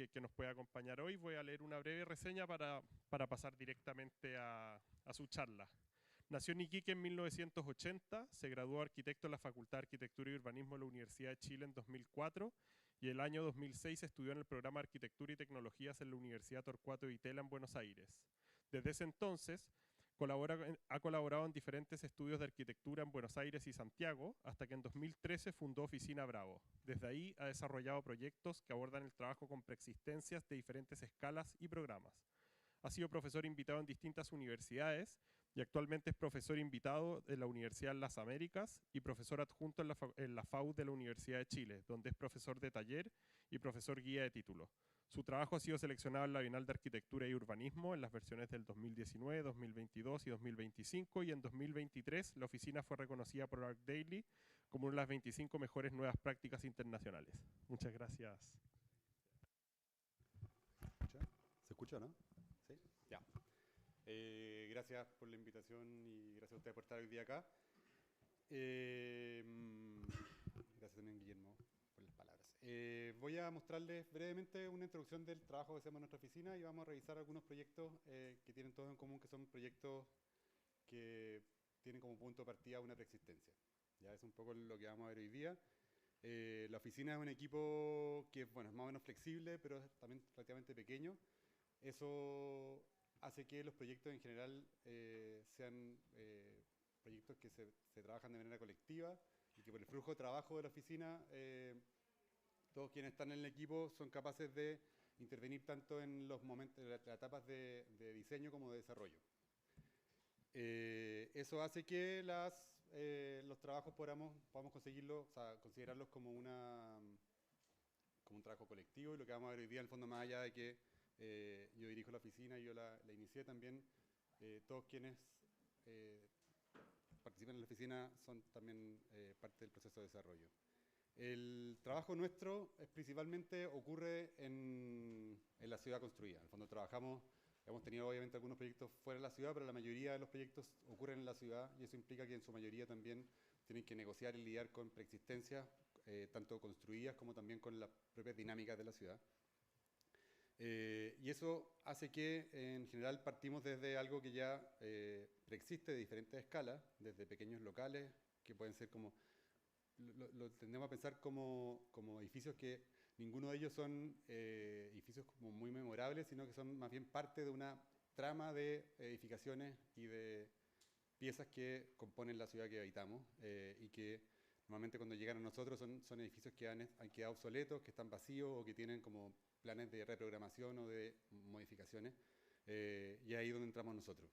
que nos puede acompañar hoy. Voy a leer una breve reseña para pasar directamente a su charla. Nació en Iquique en 1980, se graduó arquitecto en la Facultad de Arquitectura y Urbanismo de la Universidad de Chile en 2004 y el año 2006 estudió en el programa de Arquitectura y Tecnologías en la Universidad Torcuato Di Itela en Buenos Aires. Desde ese entonces ha colaborado en diferentes estudios de arquitectura en Buenos Aires y Santiago, hasta que en 2013 fundó Oficina Bravo. Desde ahí ha desarrollado proyectos que abordan el trabajo con preexistencias de diferentes escalas y programas. Ha sido profesor invitado en distintas universidades y actualmente es profesor invitado en la Universidad de las Américas y profesor adjunto en la FAU de la Universidad de Chile, donde es profesor de taller y profesor guía de título. Su trabajo ha sido seleccionado en la Bienal de Arquitectura y Urbanismo en las versiones del 2019, 2022 y 2025, y en 2023 la oficina fue reconocida por ArcDaily como una de las 25 mejores nuevas prácticas internacionales. Muchas gracias. ¿Se escucha, no? Sí, ya. Gracias por la invitación y gracias a ustedes por estar hoy día acá. Gracias también, Guillermo, por las palabras. Voy a mostrarles brevemente una introducción del trabajo que hacemos en nuestra oficina y vamos a revisar algunos proyectos que tienen todos en común, que son proyectos que tienen como punto de partida una preexistencia. Ya es un poco lo que vamos a ver hoy día. La oficina es un equipo que bueno, es más o menos flexible, pero es también relativamente pequeño. Eso hace que los proyectos en general sean proyectos que se trabajan de manera colectiva y que por el flujo de trabajo de la oficina, todos quienes están en el equipo son capaces de intervenir tanto en los momentos, en las etapas de diseño como de desarrollo. Eso hace que los trabajos podamos conseguirlos, o sea, considerarlos como un trabajo colectivo, y lo que vamos a ver hoy día, en el fondo, más allá de que yo dirijo la oficina y yo la inicié también, todos quienes participan en la oficina son también parte del proceso de desarrollo. El trabajo nuestro principalmente ocurre en la ciudad construida. En el fondo hemos tenido obviamente algunos proyectos fuera de la ciudad, pero la mayoría de los proyectos ocurren en la ciudad y eso implica que en su mayoría también tienen que negociar y lidiar con preexistencias, tanto construidas como también con las propias dinámicas de la ciudad. Y eso hace que en general partimos desde algo que ya preexiste de diferentes escalas, desde pequeños locales, que pueden ser como, lo tendemos a pensar como edificios que ninguno de ellos son edificios como muy memorables, sino que son más bien parte de una trama de edificaciones y de piezas que componen la ciudad que habitamos y que normalmente cuando llegan a nosotros son edificios que han quedado obsoletos, que están vacíos o que tienen como planes de reprogramación o de modificaciones, y ahí es donde entramos nosotros.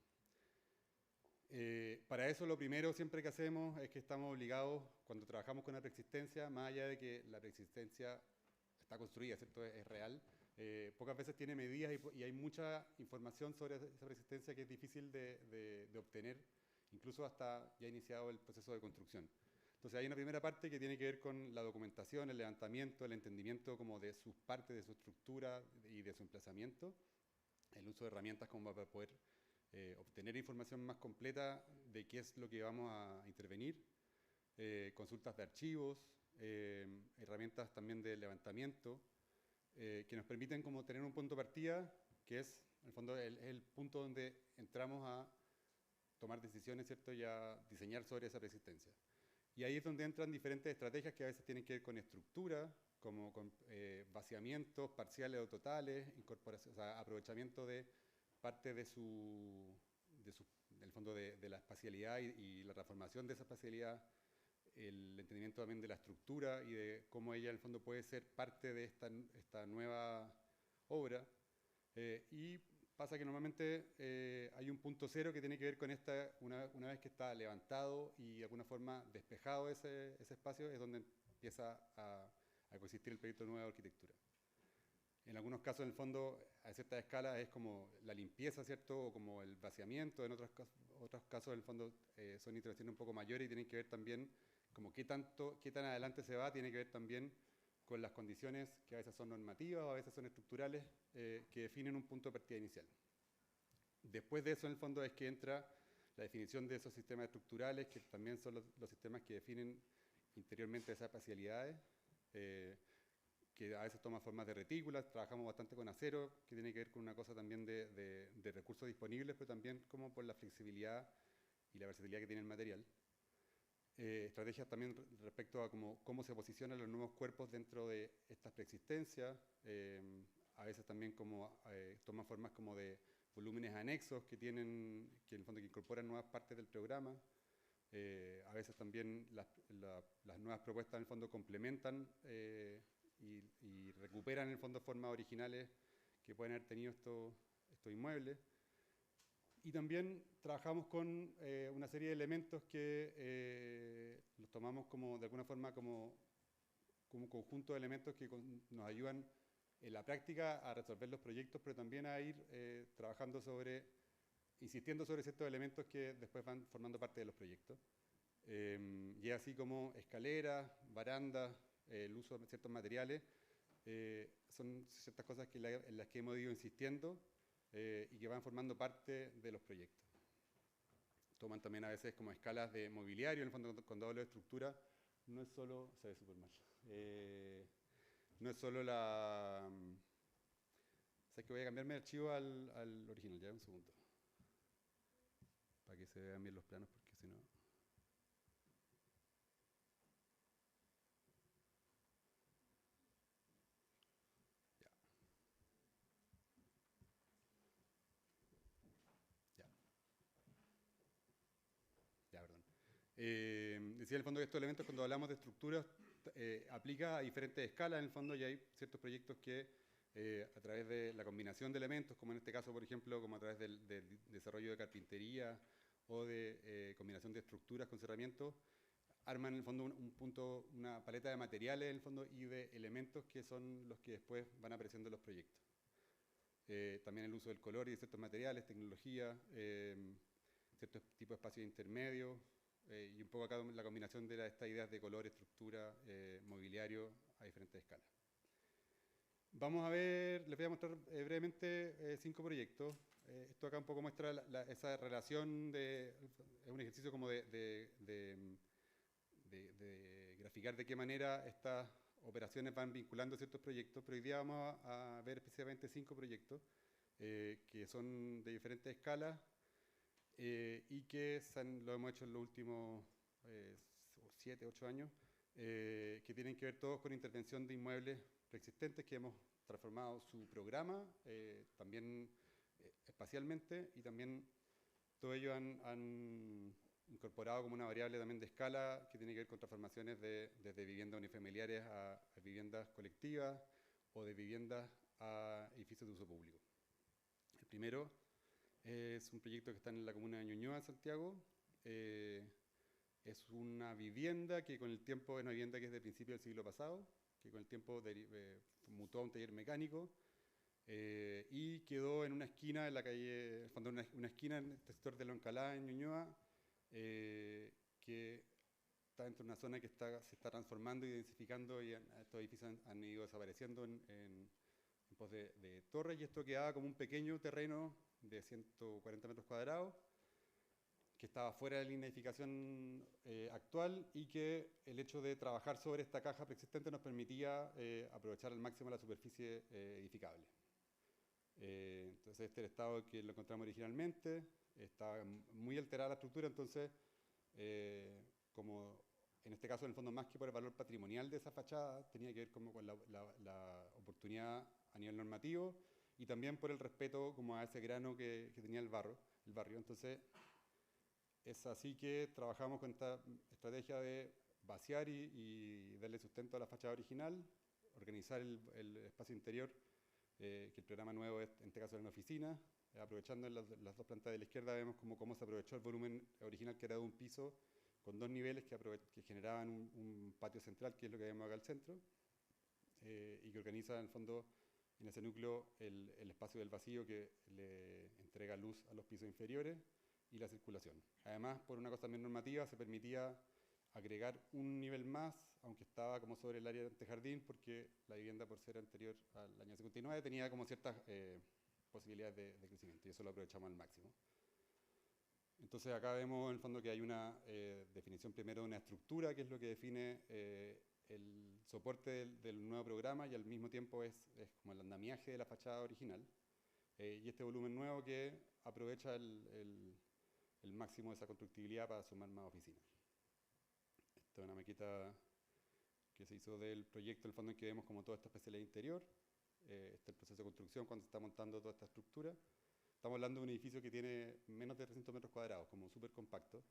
Para eso lo primero siempre que hacemos es que estamos obligados, cuando trabajamos con la preexistencia, más allá de que la preexistencia está construida, ¿cierto? Es real, pocas veces tiene medidas y hay mucha información sobre esa preexistencia que es difícil de obtener, incluso hasta ya iniciado el proceso de construcción. Entonces hay una primera parte que tiene que ver con la documentación, el levantamiento, el entendimiento como de sus partes, de su estructura y de su emplazamiento, el uso de herramientas como para poder obtener información más completa de qué es lo que vamos a intervenir, consultas de archivos, herramientas también de levantamiento, que nos permiten como tener un punto de partida, que es, en el fondo, el punto donde entramos a tomar decisiones, ¿cierto? Y a diseñar sobre esa preexistencia. Y ahí es donde entran diferentes estrategias que a veces tienen que ver con estructura, como con vaciamientos parciales o totales, incorporación, o sea, aprovechamiento de parte del fondo de la espacialidad y la transformación de esa espacialidad, el entendimiento también de la estructura y de cómo ella en el fondo puede ser parte de esta nueva obra. Y pasa que normalmente hay un punto cero que tiene que ver con una vez que está levantado y de alguna forma despejado ese espacio, es donde empieza a coexistir el proyecto de nueva arquitectura. En algunos casos, en el fondo, a cierta escala es como la limpieza, ¿cierto? O como el vaciamiento. En otros casos, en el fondo, son intervenciones un poco mayores y tienen que ver también como qué tan adelante se va, tiene que ver también con las condiciones que a veces son normativas o a veces son estructurales que definen un punto de partida inicial. Después de eso, en el fondo, es que entra la definición de esos sistemas estructurales, que también son los sistemas que definen interiormente esas espacialidades, que a veces toma formas de retículas. Trabajamos bastante con acero, que tiene que ver con una cosa también de recursos disponibles, pero también como por la flexibilidad y la versatilidad que tiene el material. Estrategias también respecto a cómo se posicionan los nuevos cuerpos dentro de estas preexistencias. A veces también como toman formas como de volúmenes anexos que tienen, que en el fondo que incorporan nuevas partes del programa. A veces también las nuevas propuestas en el fondo complementan y recuperan en el fondo formas originales que pueden haber tenido estos inmuebles. Y también trabajamos con una serie de elementos que los tomamos como, de alguna forma como un conjunto de elementos que nos ayudan en la práctica a resolver los proyectos, pero también a ir trabajando insistiendo sobre ciertos elementos que después van formando parte de los proyectos. Y así como escaleras, barandas, el uso de ciertos materiales, son ciertas cosas en las que hemos ido insistiendo y que van formando parte de los proyectos. Toman también a veces como escalas de mobiliario, en el fondo cuando hablo de estructura, no es solo, se ve súper mal, no es solo la... Sé que voy a cambiarme de archivo al original, ya un segundo, para que se vean bien los planos, porque si no... Decía en el fondo que estos elementos, cuando hablamos de estructuras, aplica a diferentes escalas en el fondo, y hay ciertos proyectos que a través de la combinación de elementos, como en este caso, por ejemplo, como a través del desarrollo de carpintería o de combinación de estructuras con cerramientos, arman en el fondo una paleta de materiales en el fondo y de elementos que son los que después van apareciendo en los proyectos. También el uso del color y de ciertos materiales, tecnología, ciertos tipos de espacios intermedios, y un poco acá la combinación de estas ideas de color, estructura, mobiliario a diferentes escalas. Vamos a ver, les voy a mostrar brevemente 5 proyectos. Esto acá un poco muestra esa relación es un ejercicio como de graficar de qué manera estas operaciones van vinculando ciertos proyectos, pero hoy día vamos a ver específicamente 5 proyectos que son de diferentes escalas, y que lo hemos hecho en los últimos 7, 8 años, que tienen que ver todos con intervención de inmuebles preexistentes que hemos transformado su programa, también espacialmente, y también todo ello han incorporado como una variable también de escala que tiene que ver con transformaciones desde viviendas unifamiliares a viviendas colectivas o de viviendas a edificios de uso público. El primero es un proyecto que está en la comuna de Ñuñoa, Santiago. Es una vivienda que con el tiempo, es una vivienda que es de principio del siglo pasado, que con el tiempo mutó a un taller mecánico, y quedó en una esquina en la calle, una esquina en este sector de Loncalá, en Ñuñoa, que está dentro de una zona que se está transformando y densificando, y estos edificios han ido desapareciendo en pos de torres, y esto quedaba como un pequeño terreno de 140 metros cuadrados, que estaba fuera de la línea de edificación actual, y que el hecho de trabajar sobre esta caja preexistente nos permitía aprovechar al máximo la superficie edificable. Entonces este es el estado que lo encontramos originalmente, estaba muy alterada la estructura, entonces como en este caso en el fondo más que por el valor patrimonial de esa fachada, tenía que ver como con la oportunidad a nivel normativo, y también por el respeto como a ese grano que tenía el barrio. Entonces es así que trabajamos con esta estrategia de vaciar y darle sustento a la fachada original, organizar el espacio interior, que el programa nuevo es, en este caso, en una oficina. Aprovechando en las dos plantas de la izquierda vemos cómo se aprovechó el volumen original, que era de un piso con 2 niveles que generaban un patio central, que es lo que vemos acá al centro, y que organiza en el fondo en ese núcleo el espacio del vacío que le entrega luz a los pisos inferiores y la circulación. Además, por una cosa también normativa, se permitía agregar un nivel más, aunque estaba como sobre el área de antejardín, porque la vivienda, por ser anterior al año 59, tenía como ciertas posibilidades de crecimiento, y eso lo aprovechamos al máximo. Entonces acá vemos en el fondo que hay una definición primero de una estructura, que es lo que define el soporte del nuevo programa y al mismo tiempo es como el andamiaje de la fachada original. Y este volumen nuevo que aprovecha el máximo de esa constructibilidad para sumar más oficinas. Esta es una maqueta que se hizo del proyecto, en el fondo, en que vemos como toda esta especialidad interior. Este es el proceso de construcción cuando se está montando toda esta estructura. Estamos hablando de un edificio que tiene menos de 300 metros cuadrados, como súper compacto,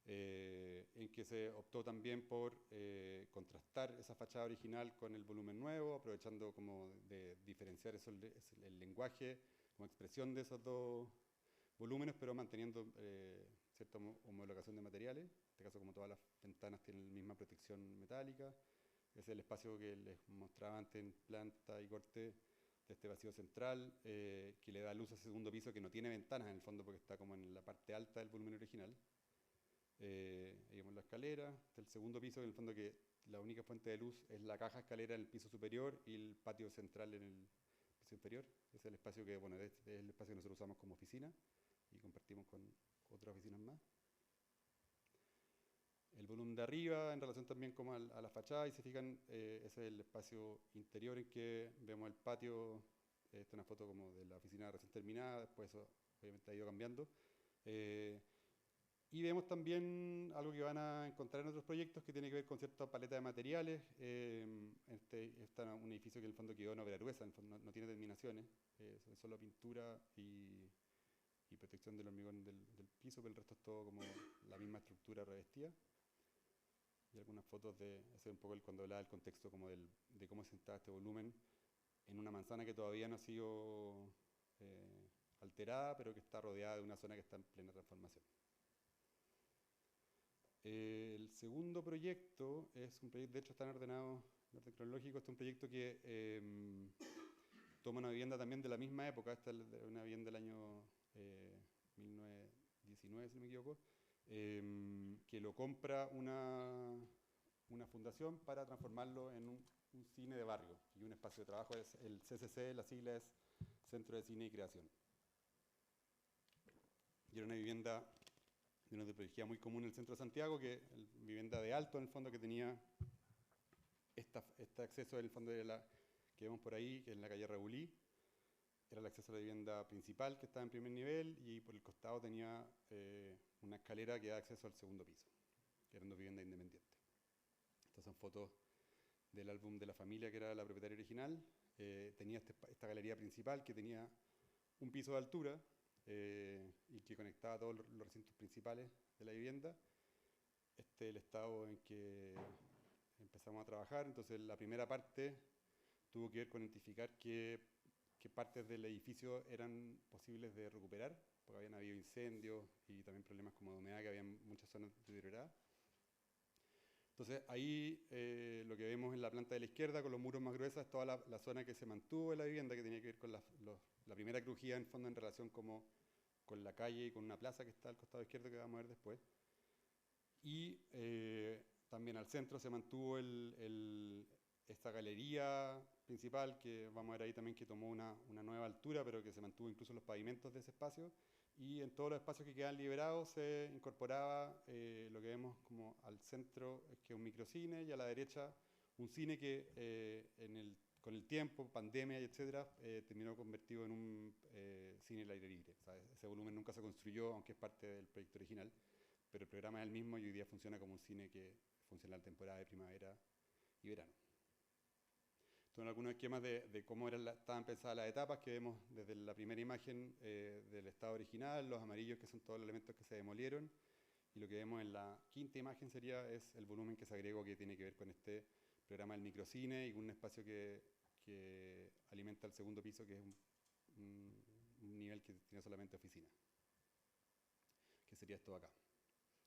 en que se optó también por contrastar esa fachada original con el volumen nuevo, aprovechando como de diferenciar el lenguaje como expresión de esos dos volúmenes, pero manteniendo cierta homologación de materiales. En este caso, como todas las ventanas tienen la misma protección metálica. Es el espacio que les mostraba antes en planta y corte de este vacío central, que le da luz a ese segundo piso que no tiene ventanas en el fondo porque está como en la parte alta del volumen original. Ahí vemos la escalera, el segundo piso, en el fondo que la única fuente de luz es la caja escalera en el piso superior y el patio central en el piso inferior. Es el espacio que, bueno, es el espacio que nosotros usamos como oficina y compartimos con otras oficinas más. El volumen de arriba, en relación también como a la fachada, y se fijan, ese es el espacio interior en que vemos el patio. Esta es una foto como de la oficina recién terminada, después eso obviamente ha ido cambiando. Y vemos también algo que van a encontrar en otros proyectos que tiene que ver con cierta paleta de materiales. Este es un edificio que en el fondo quedó en obra gruesa, en el fondo no tiene terminaciones, es solo pintura y protección del hormigón del piso, pero el resto es todo como la misma estructura revestida. Y algunas fotos de, ese es un poco cuando hablaba del contexto como de cómo se sentaba este volumen en una manzana que todavía no ha sido alterada, pero que está rodeada de una zona que está en plena transformación. El segundo proyecto es un proyecto, de hecho están ordenados en orden cronológico. Este es un proyecto que toma una vivienda también de la misma época. Esta es una vivienda del año 1919, si no me equivoco, que lo compra una fundación para transformarlo en un cine de barrio y un espacio de trabajo. Es el CCC, la sigla es Centro de Cine y Creación. Y era una vivienda de una tipología muy común en el centro de Santiago, que vivienda de alto en el fondo, que tenía este acceso en el fondo de que vemos por ahí, que es en la calle Reulí. Era el acceso a la vivienda principal, que estaba en primer nivel, y por el costado tenía una escalera que da acceso al segundo piso, que eran dos viviendas independientes. Estas son fotos del álbum de la familia, que era la propietaria original. Tenía esta galería principal que tenía un piso de altura y que conectaba todos los recintos principales de la vivienda. Este es el estado en que empezamos a trabajar. Entonces la primera parte tuvo que ver con identificar qué partes del edificio eran posibles de recuperar, porque habían habido incendios y también problemas como de humedad, que había muchas zonas deterioradas. Entonces ahí lo que vemos en la planta de la izquierda con los muros más gruesos es toda la zona que se mantuvo en la vivienda, que tenía que ver con la primera crujía en fondo en relación como con la calle y con una plaza que está al costado izquierdo, que vamos a ver después. Y también al centro se mantuvo esta galería principal, que vamos a ver ahí también, que tomó una nueva altura, pero que se mantuvo incluso los pavimentos de ese espacio. Y en todos los espacios que quedan liberados se incorporaba lo que vemos como al centro, que es un microcine, y a la derecha un cine que con el tiempo, pandemia y etcétera, terminó convertido en un cine al aire libre. O sea, ese volumen nunca se construyó, aunque es parte del proyecto original, pero el programa es el mismo y hoy día funciona como un cine que funciona en la temporada de primavera y verano. Son algunos esquemas de cómo estaban pensadas las etapas, que vemos desde la primera imagen del estado original, los amarillos, que son todos los elementos que se demolieron, y lo que vemos en la quinta imagen es el volumen que se agregó, que tiene que ver con este programa del microcine y un espacio que alimenta el segundo piso, que es un nivel que tiene solamente oficina, que sería esto de acá.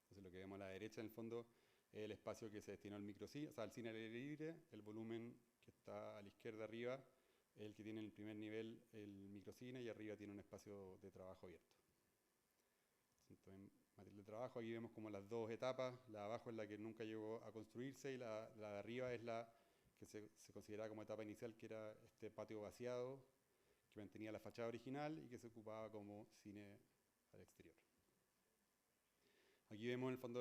Entonces lo que vemos a la derecha en el fondo es el espacio que se destinó al microcine, o sea, al cine al aire libre. El volumen que está a la izquierda arriba es el que tiene en el primer nivel el microcine, y arriba tiene un espacio de trabajo abierto. Entonces, material de trabajo, aquí vemos como las dos etapas. La de abajo es la que nunca llegó a construirse, y la de arriba es la que se consideraba como etapa inicial, que era este patio vaciado, que mantenía la fachada original y que se ocupaba como cine al exterior. Aquí vemos en el fondo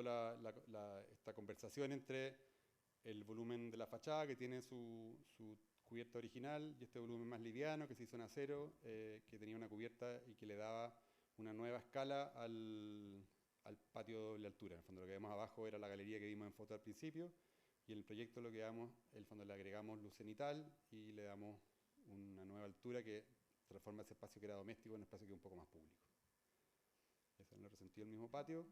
esta conversación entre el volumen de la fachada, que tiene su cubierta original, y este volumen más liviano, que se hizo en acero, que tenía una cubierta y que le daba una nueva escala al patio de doble altura. En el fondo lo que vemos abajo era la galería que vimos en foto al principio, y en el proyecto lo que damos, en el fondo le agregamos luz cenital y le damos una nueva altura que transforma ese espacio que era doméstico en un espacio que es un poco más público. Ese es el resentido del mismo patio.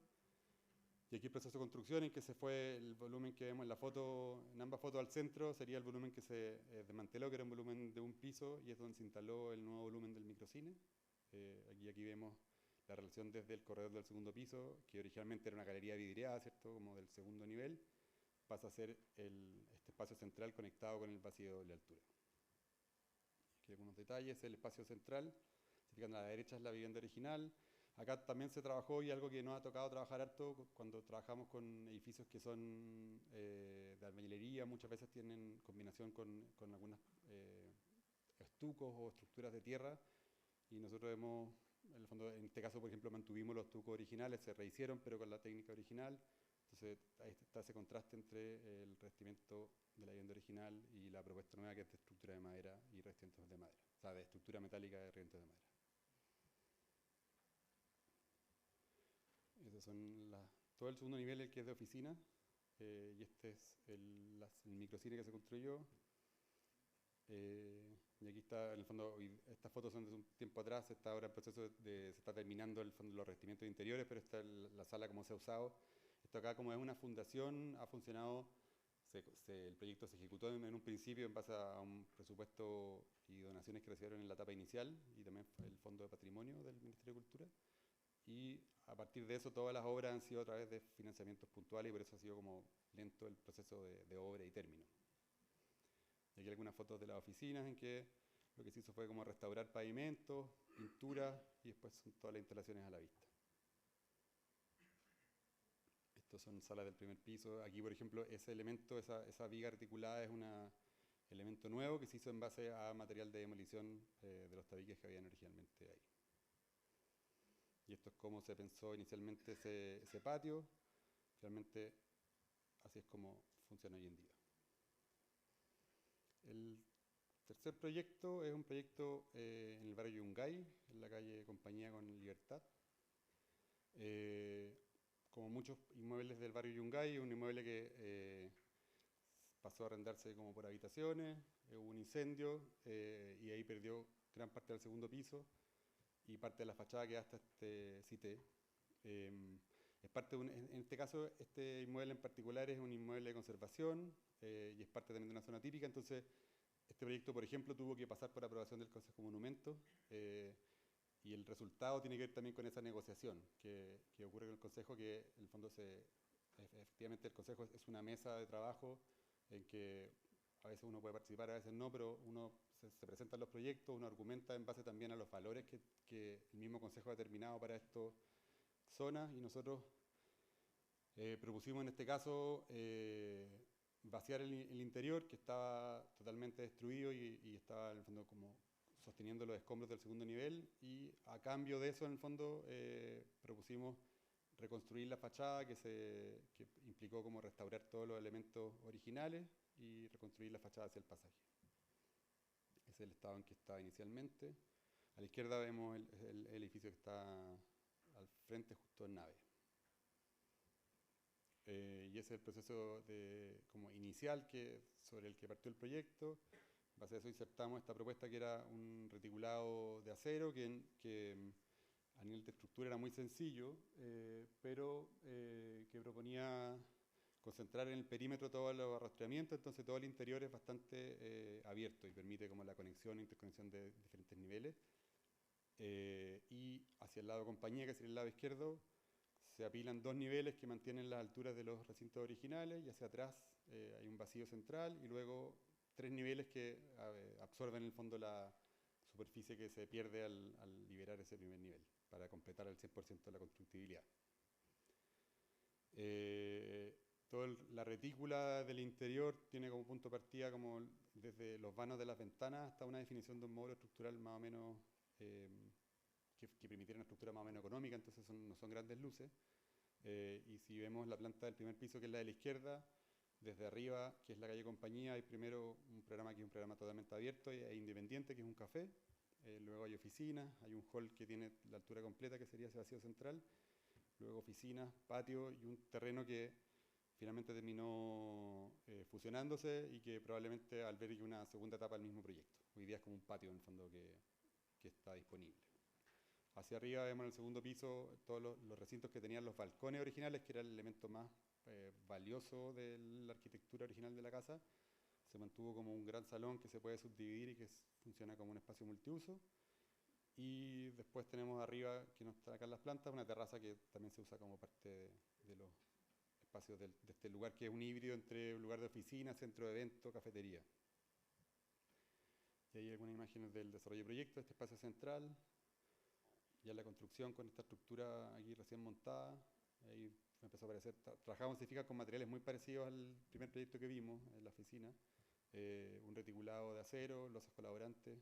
Y aquí el proceso de construcción en que se fue el volumen que vemos en la foto, en ambas fotos al centro, sería el volumen que se desmanteló, que era un volumen de un piso, y es donde se instaló el nuevo volumen del microcine. Aquí vemos la relación desde el corredor del segundo piso, que originalmente era una galería vidriada, ¿cierto?, como del segundo nivel, pasa a ser este espacio central conectado con el vacío de doble altura. Aquí algunos detalles, el espacio central, a la derecha es la vivienda original. Acá también se trabajó, y algo que nos ha tocado trabajar harto cuando trabajamos con edificios que son de albañilería, muchas veces tienen combinación con algunos estucos o estructuras de tierra, y nosotros hemos, en el fondo, en este caso por ejemplo mantuvimos los estucos originales, se rehicieron pero con la técnica original, entonces ahí está ese contraste entre el revestimiento de la vivienda original y la propuesta nueva, que es de estructura de madera y revestimientos de madera, o sea, de estructura metálica de revestimientos de madera. Esos son todo el segundo nivel, el que es de oficina, y este es el microcine que se construyó. Y aquí está, en el fondo, estas fotos son de un tiempo atrás, está ahora en proceso se está terminando el fondo, los revestimientos interiores, pero está la sala como se ha usado. Esto acá, como es una fundación, ha funcionado, el proyecto se ejecutó en un principio en base a un presupuesto y donaciones que recibieron en la etapa inicial, y también el Fondo de Patrimonio del Ministerio de Cultura. Y a partir de eso todas las obras han sido a través de financiamientos puntuales, y por eso ha sido como lento el proceso de obra y término. Y aquí algunas fotos de las oficinas en que lo que se hizo fue como restaurar pavimentos, pintura, y después son todas las instalaciones a la vista. Estos son salas del primer piso. Aquí, por ejemplo, ese elemento, esa viga articulada es un elemento nuevo que se hizo en base a material de demolición de los tabiques que habían originalmente ahí. Y esto es cómo se pensó inicialmente ese patio. Realmente así es como funciona hoy en día. El tercer proyecto es un proyecto en el barrio Yungay, en la calle Compañía con Libertad. Como muchos inmuebles del barrio Yungay, un inmueble que pasó a arrendarse como por habitaciones, hubo un incendio y ahí perdió gran parte del segundo piso y parte de la fachada que hasta este CITE. Es parte en este caso, este inmueble en particular es un inmueble de conservación y es parte también de una zona típica, entonces este proyecto, por ejemplo, tuvo que pasar por aprobación del Consejo Monumento y el resultado tiene que ver también con esa negociación que ocurre con el Consejo, que en el fondo efectivamente el Consejo es una mesa de trabajo en que a veces uno puede participar, a veces no, pero uno se presentan los proyectos, uno argumenta en base también a los valores que el mismo Consejo ha determinado para estas zonas, y nosotros propusimos en este caso vaciar el interior, que estaba totalmente destruido y estaba en el fondo como sosteniendo los escombros del segundo nivel, y a cambio de eso en el fondo propusimos reconstruir la fachada, que implicó como restaurar todos los elementos originales y reconstruir la fachada hacia el pasaje. Ese es el estado en que estaba inicialmente. A la izquierda vemos el edificio que está al frente, justo en nave. Y ese es el proceso como inicial sobre el que partió el proyecto. En base a eso insertamos esta propuesta, que era un reticulado de acero que a nivel de estructura era muy sencillo, pero que proponía concentrar en el perímetro todos los arrastramientos, entonces todo el interior es bastante abierto y permite como la conexión e interconexión de diferentes niveles. Y hacia el lado compañía, que sería el lado izquierdo, se apilan dos niveles que mantienen las alturas de los recintos originales, y hacia atrás hay un vacío central, y luego tres niveles que absorben en el fondo la superficie que se pierde al liberar ese primer nivel, para completar el 100% de la constructibilidad. Toda la retícula del interior tiene como punto de partida como desde los vanos de las ventanas hasta una definición de un módulo estructural más o menos que permitiera una estructura más o menos económica, entonces no son grandes luces. Y si vemos la planta del primer piso, que es la de la izquierda, Desde arriba, que es la calle Compañía, hay primero un programa que es un programa totalmente abierto e independiente, que es un café. Luego hay oficinas, hay un hall que tiene la altura completa, que sería ese vacío central. Luego oficinas, patio y un terreno que finalmente terminó fusionándose y que probablemente albergue una segunda etapa del mismo proyecto. Hoy día es como un patio en el fondo que está disponible. Hacia arriba vemos en el segundo piso todos los recintos que tenían los balcones originales, que era el elemento más valioso de la arquitectura original de la casa. Se mantuvo como un gran salón que se puede subdividir y que funciona como un espacio multiuso. Y después tenemos arriba, que nos traen acá las plantas, una terraza que también se usa como parte de los espacios de este lugar, que es un híbrido entre un lugar de oficina, centro de evento, cafetería. Y ahí hay algunas imágenes del desarrollo de proyecto, este espacio central, ya la construcción con esta estructura aquí recién montada. Ahí empezó a aparecer, trabajamos con materiales muy parecidos al primer proyecto que vimos en la oficina, un reticulado de acero, losas colaborantes,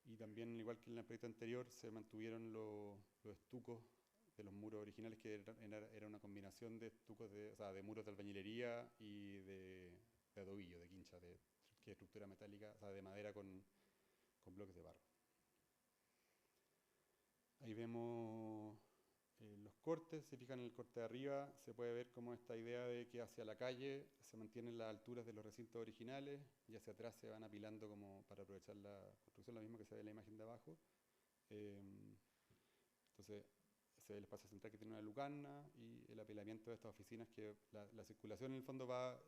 y también, igual que en el proyecto anterior, se mantuvieron los estucos de los muros originales, que era una combinación de estucos, o sea, de muros de albañilería y de adobillo, de quincha, que es estructura metálica, o sea, de madera con bloques de barro. Ahí vemos los cortes. Si fijan en el corte de arriba, se puede ver como esta idea de que hacia la calle se mantienen las alturas de los recintos originales y hacia atrás se van apilando como para aprovechar la construcción, lo mismo que se ve en la imagen de abajo. Entonces se ve el espacio central que tiene una lucarna y el apilamiento de estas oficinas, que la circulación en el fondo va,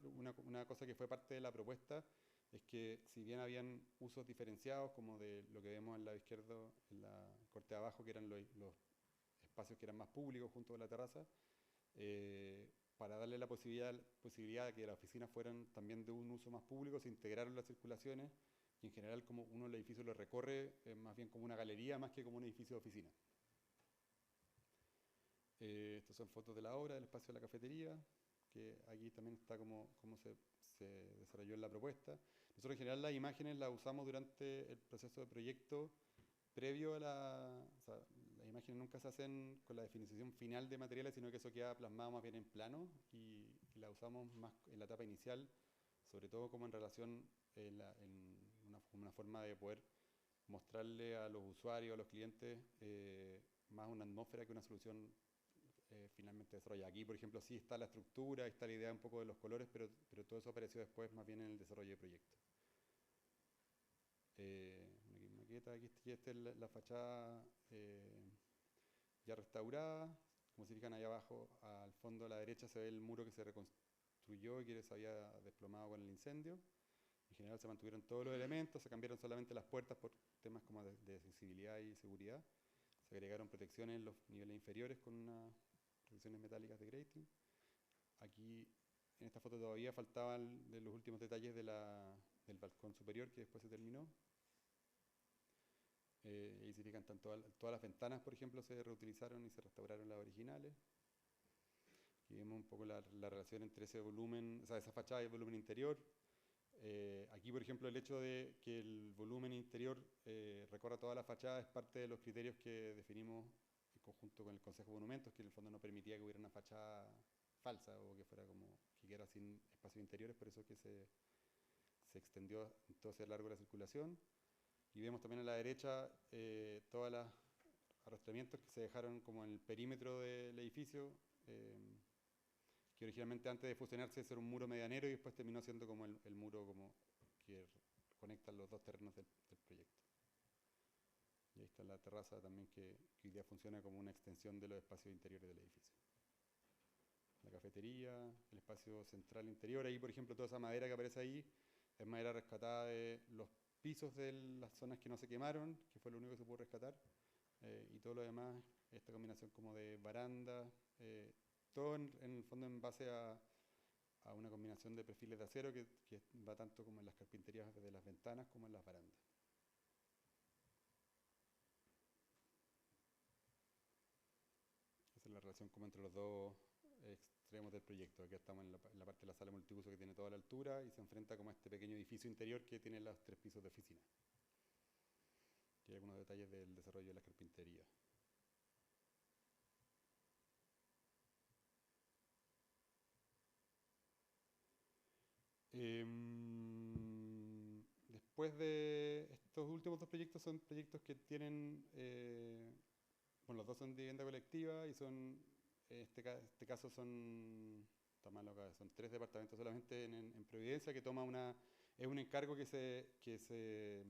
una cosa que fue parte de la propuesta es que si bien habían usos diferenciados, como de lo que vemos en el lado izquierdo, en la corte de abajo, que eran los espacios que eran más públicos junto a la terraza, para darle la posibilidad de que las oficinas fueran también de un uso más público, se integraron las circulaciones y en general, como uno el edificio lo recorre, más bien como una galería más que como un edificio de oficina. Estas son fotos de la obra, del espacio de la cafetería, que aquí también está cómo se desarrolló en la propuesta. Nosotros en general las imágenes las usamos durante el proceso de proyecto previo a o sea, las imágenes nunca se hacen con la definición final de materiales, sino que eso queda plasmado más bien en plano y la usamos más en la etapa inicial, sobre todo como en relación en una forma de poder mostrarle a los usuarios, a los clientes, más una atmósfera que una solución finalmente desarrollada. Aquí, por ejemplo, sí está la estructura, está la idea un poco de los colores, pero todo eso apareció después más bien en el desarrollo de proyecto. Una maqueta, aquí esta es la fachada ya restaurada. Como se fijan ahí abajo, al fondo a la derecha se ve el muro que se reconstruyó y que se había desplomado con el incendio. En general se mantuvieron todos los elementos, se cambiaron solamente las puertas por temas como de accesibilidad y seguridad. Se agregaron protecciones en los niveles inferiores con unas protecciones metálicas de grating. Aquí en esta foto todavía faltaban de los últimos detalles del balcón superior, que después se terminó. Ahí se fijan, todas las ventanas, por ejemplo, se reutilizaron y se restauraron las originales. Aquí vemos un poco la relación entre ese volumen, o sea, esa fachada y el volumen interior. Aquí, por ejemplo, el hecho de que el volumen interior recorra toda la fachada es parte de los criterios que definimos en conjunto con el Consejo de Monumentos, que en el fondo no permitía que hubiera una fachada falsa o que fuera como que quedara sin espacios interiores, por eso que se extendió entonces a lo largo de la circulación. Y vemos también a la derecha todos los arrastramientos que se dejaron como en el perímetro del edificio, que originalmente antes de fusionarse era un muro medianero y después terminó siendo como el muro como que conecta los dos terrenos del proyecto. Y ahí está la terraza también, que hoy día funciona como una extensión de los espacios interiores del edificio. La cafetería, el espacio central interior, ahí por ejemplo toda esa madera que aparece ahí es madera rescatada de los pisos de las zonas que no se quemaron, que fue lo único que se pudo rescatar, y todo lo demás, esta combinación como de baranda, todo en el fondo en base a una combinación de perfiles de acero que va tanto como en las carpinterías de las ventanas como en las barandas. Esa es la relación como entre los dos extremos del proyecto. Aquí estamos en la parte de la sala multiuso, que tiene toda la altura y se enfrenta como a este pequeño edificio interior que tiene los 3 pisos de oficina. Aquí hay algunos detalles del desarrollo de la carpintería. Después de estos últimos dos proyectos son proyectos que tienen, bueno, los dos son de vivienda colectiva y son, este caso son, está mal acá, son 3 departamentos solamente en Providencia que toma es un encargo que se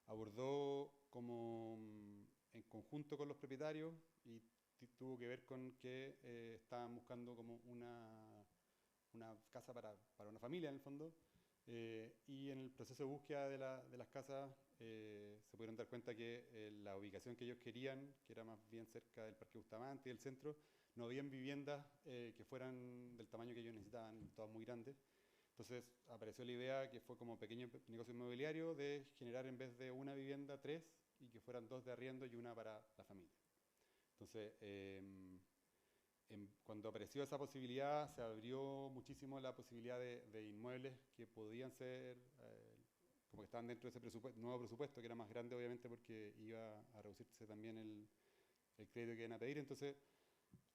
abordó como en conjunto con los propietarios y tuvo que ver con que estaban buscando como una casa para una familia en el fondo. Y en el proceso de búsqueda de las casas se pudieron dar cuenta que la ubicación que ellos querían, que era más bien cerca del Parque Bustamante y del centro, no habían viviendas que fueran del tamaño que ellos necesitaban, todas muy grandes. Entonces apareció la idea, que fue como pequeño negocio inmobiliario, de generar en vez de una vivienda, 3, y que fueran 2 de arriendo y una para la familia. Entonces, cuando apareció esa posibilidad, se abrió muchísimo la posibilidad de inmuebles que podían ser, como que estaban dentro de ese nuevo presupuesto, que era más grande obviamente porque iba a reducirse también el crédito que iban a pedir. Entonces,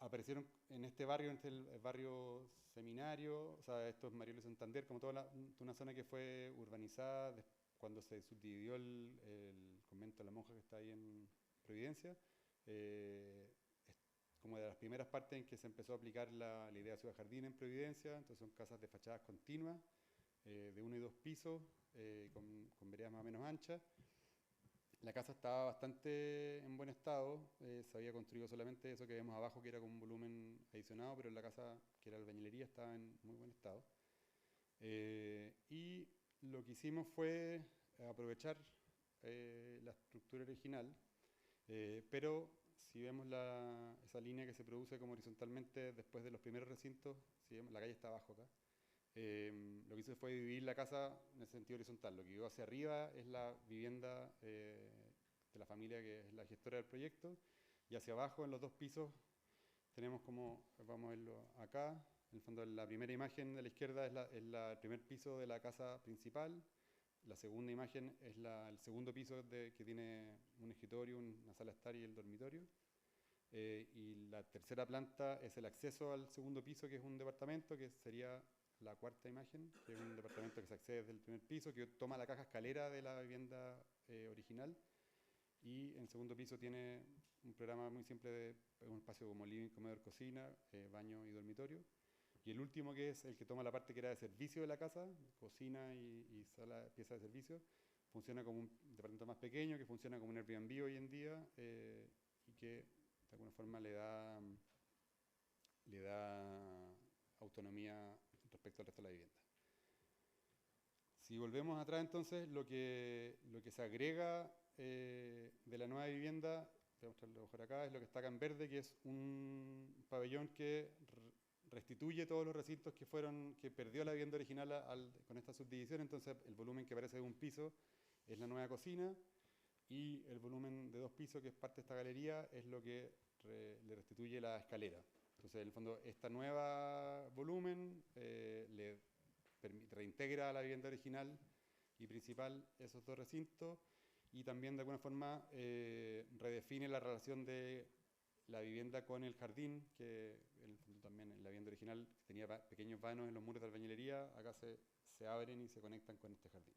aparecieron en este barrio, en el barrio Seminario, o sea, esto es Mariel de Santander, como toda una zona que fue urbanizada cuando se subdividió el convento de la monja que está ahí en Providencia. Como de las primeras partes en que se empezó a aplicar la idea de ciudad jardín en Providencia. Entonces son casas de fachadas continuas, de 1 y 2 pisos, con veredas más o menos anchas. La casa estaba bastante en buen estado, se había construido solamente eso que vemos abajo, que era con un volumen adicionado, pero la casa, que era albañilería, estaba en muy buen estado. Y lo que hicimos fue aprovechar la estructura original, pero si vemos esa línea que se produce como horizontalmente después de los primeros recintos, si vemos, la calle está abajo acá, lo que hice fue dividir la casa en el sentido horizontal. Lo que quedó hacia arriba es la vivienda de la familia que es la gestora del proyecto, y hacia abajo en los 2 pisos tenemos como, vamos a verlo acá, en el fondo la primera imagen de la izquierda es el primer piso de la casa principal. La segunda imagen es el segundo piso que tiene un escritorio, una sala de estar y el dormitorio. Y la tercera planta es el acceso al segundo piso, que es un departamento, que sería la cuarta imagen, que es un departamento que se accede desde el primer piso, que toma la caja escalera de la vivienda original. Y en el segundo piso tiene un programa muy simple de un espacio como living, comedor, cocina, baño y dormitorio. Y el último, que es el que toma la parte que era de servicio de la casa, cocina y sala, pieza de servicio, funciona como un departamento más pequeño, que funciona como un Airbnb hoy en día, y que de alguna forma le da autonomía respecto al resto de la vivienda. Si volvemos atrás, entonces, lo que se agrega de la nueva vivienda, voy a mostrarlo mejor acá, es lo que está acá en verde, que es un pabellón que restituye todos los recintos que perdió la vivienda original con esta subdivisión. Entonces el volumen que aparece de un piso es la nueva cocina, y el volumen de 2 pisos, que es parte de esta galería, es lo que le restituye la escalera. Entonces en el fondo este nuevo volumen le reintegra a la vivienda original y principal esos 2 recintos, y también de alguna forma redefine la relación de la vivienda con el jardín, que también en la vivienda original tenía pequeños vanos en los muros de albañilería, acá se abren y se conectan con este jardín.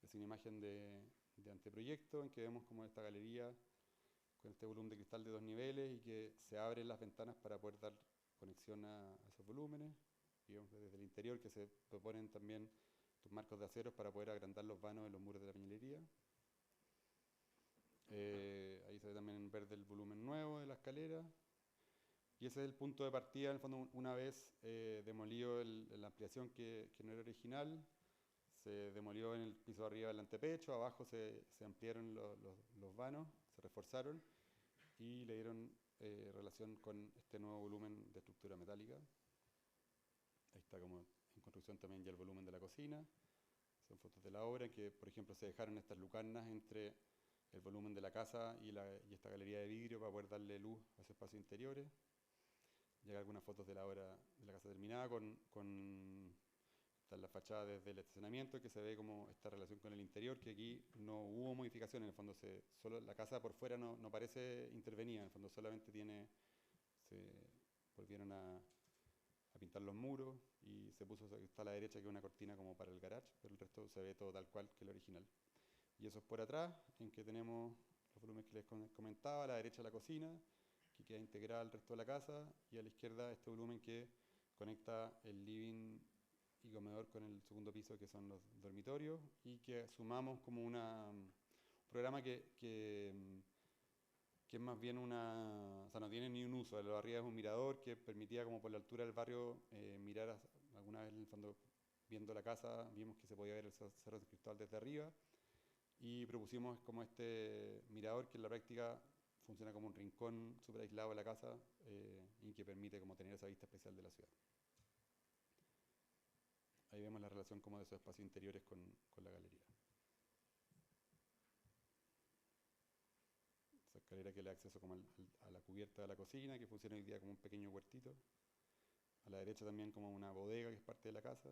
Es una imagen de anteproyecto en que vemos como esta galería con este volumen de cristal de 2 niveles y que se abren las ventanas para poder dar conexión a esos volúmenes. Y vemos desde el interior que se proponen también estos marcos de aceros para poder agrandar los vanos en los muros de la albañilería. Ahí se ve también en verde el volumen nuevo de la escalera. Y ese es el punto de partida, en el fondo, una vez demolido la ampliación que no era original. Se demolió en el piso de arriba el antepecho, abajo se ampliaron los vanos, se reforzaron y le dieron relación con este nuevo volumen de estructura metálica. Ahí está como en construcción también ya el volumen de la cocina. Son fotos de la obra en que, por ejemplo, se dejaron estas lucarnas entre el volumen de la casa y esta galería de vidrio para poder darle luz a esos espacios interiores. Llega algunas fotos de la obra de la casa terminada está la fachada desde el estacionamiento, que se ve como esta relación con el interior, que aquí no hubo modificación, en el fondo solo la casa por fuera no parece intervenida, en el fondo solamente se volvieron a pintar los muros y se puso, está a la derecha que es una cortina como para el garage, pero el resto se ve todo tal cual que el original. Y eso es por atrás, en que tenemos los volúmenes que les comentaba, a la derecha la cocina, que queda integrada al resto de la casa, y a la izquierda este volumen que conecta el living y comedor con el segundo piso, que son los dormitorios, y que sumamos como un programa que es más bien o sea, no tiene ni un uso. Lo de arriba es un mirador que permitía como por la altura del barrio mirar alguna vez en el fondo viendo la casa, vimos que se podía ver el Cerro de Cristóbal desde arriba y propusimos como este mirador que en la práctica funciona como un rincón súper aislado de la casa y que permite como tener esa vista especial de la ciudad. Ahí vemos la relación como de esos espacios interiores con la galería. Esa escalera que le da acceso como a la cubierta de la cocina, que funciona hoy día como un pequeño huertito. A la derecha también como una bodega que es parte de la casa.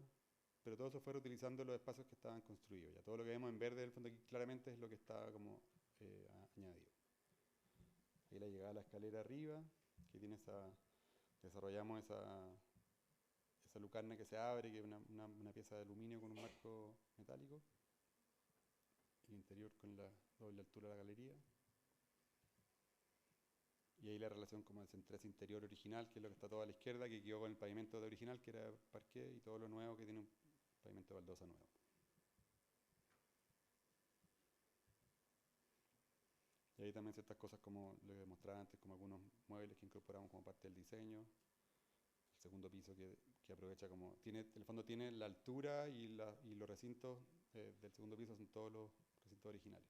Pero todo eso fue reutilizando los espacios que estaban construidos. Ya todo lo que vemos en verde del fondo aquí claramente es lo que está como añadido. Ahí la llegada a la escalera arriba, que tiene desarrollamos esa lucarna que se abre, que es una pieza de aluminio con un marco metálico. El interior con la doble altura de la galería. Y ahí la relación como entre ese interior original, que es lo que está todo a la izquierda, que quedó con el pavimento de original, que era parqué, y todo lo nuevo que tiene un pavimento de baldosa nuevo. Y ahí también ciertas cosas como lo que mostraba antes, como algunos muebles que incorporamos como parte del diseño. El segundo piso que aprovecha como... en el fondo tiene la altura y los recintos del segundo piso son todos los recintos originales.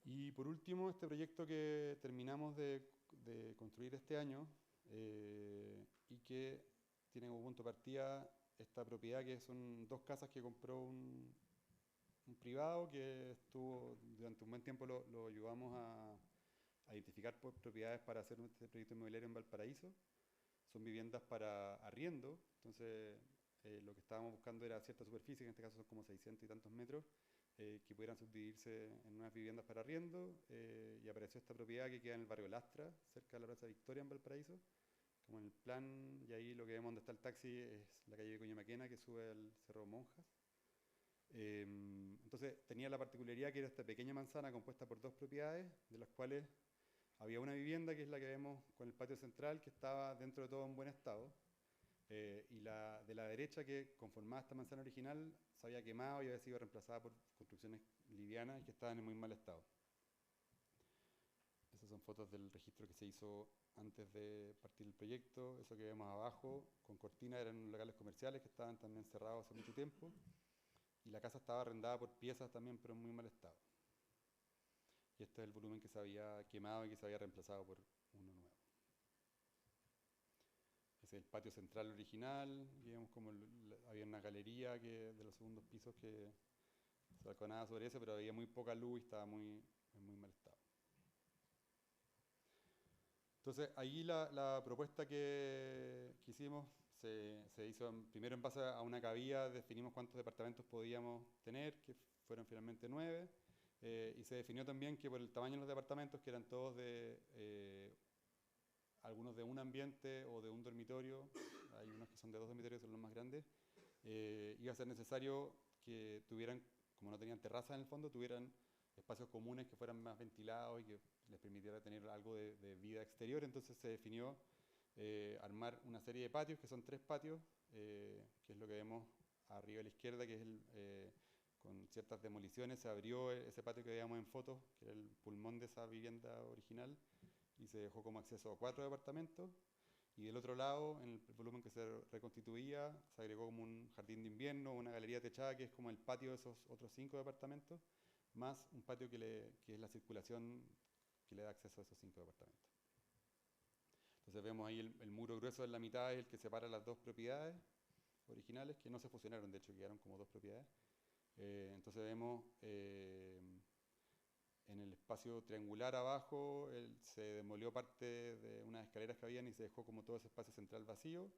Y por último, este proyecto que terminamos de construir este año y que tiene como punto de partida esta propiedad que son 2 casas que compró un privado que estuvo durante un buen tiempo, lo ayudamos a identificar propiedades para hacer este proyecto inmobiliario en Valparaíso. Son viviendas para arriendo, entonces lo que estábamos buscando era cierta superficie, que en este caso son como 600 y tantos metros, que pudieran subdividirse en unas viviendas para arriendo, y apareció esta propiedad que queda en el barrio Lastra, cerca de la Plaza Victoria en Valparaíso, como en el plan, y ahí lo que vemos donde está el taxi es la calle Vicuña Maquena que sube al Cerro Monjas. Entonces tenía la particularidad que era esta pequeña manzana compuesta por 2 propiedades, de las cuales había una vivienda que es la que vemos con el patio central, que estaba dentro de todo en buen estado, y de la derecha, que conformaba esta manzana original, se había quemado y había sido reemplazada por construcciones livianas y que estaban en muy mal estado. Esas son fotos del registro que se hizo antes de partir el proyecto. Eso que vemos abajo, con cortina, eran locales comerciales que estaban también cerrados hace mucho tiempo. Y la casa estaba arrendada por piezas también, pero en muy mal estado. Y este es el volumen que se había quemado y que se había reemplazado por uno nuevo. Ese es el patio central original, y vemos como había una galería de los segundos pisos que se balconaba sobre ese, pero había muy poca luz y estaba en muy mal estado. Entonces, ahí la propuesta que hicimos se hizo primero en base a una cabía, definimos cuántos departamentos podíamos tener, que fueron finalmente 9, y se definió también que por el tamaño de los departamentos, que eran todos algunos de un ambiente o de un dormitorio, hay unos que son de 2 dormitorios, son los más grandes, iba a ser necesario que tuvieran, como no tenían terraza en el fondo, tuvieran espacios comunes que fueran más ventilados y que les permitiera tener algo de vida exterior. Entonces se definió armar una serie de patios, que son 3 patios, que es lo que vemos arriba a la izquierda, que es con ciertas demoliciones, se abrió ese patio que veíamos en fotos, que era el pulmón de esa vivienda original, y se dejó como acceso a 4 departamentos. Y del otro lado, en el volumen que se reconstituía, se agregó como un jardín de invierno, una galería techada, que es como el patio de esos otros 5 departamentos, más un patio que es la circulación que le da acceso a esos 5 departamentos. Entonces vemos ahí el muro grueso en la mitad, es el que separa las 2 propiedades originales, que no se fusionaron, de hecho quedaron como 2 propiedades. Entonces vemos en el espacio triangular abajo se demolió parte de unas escaleras que habían y se dejó como todo ese espacio central vacío,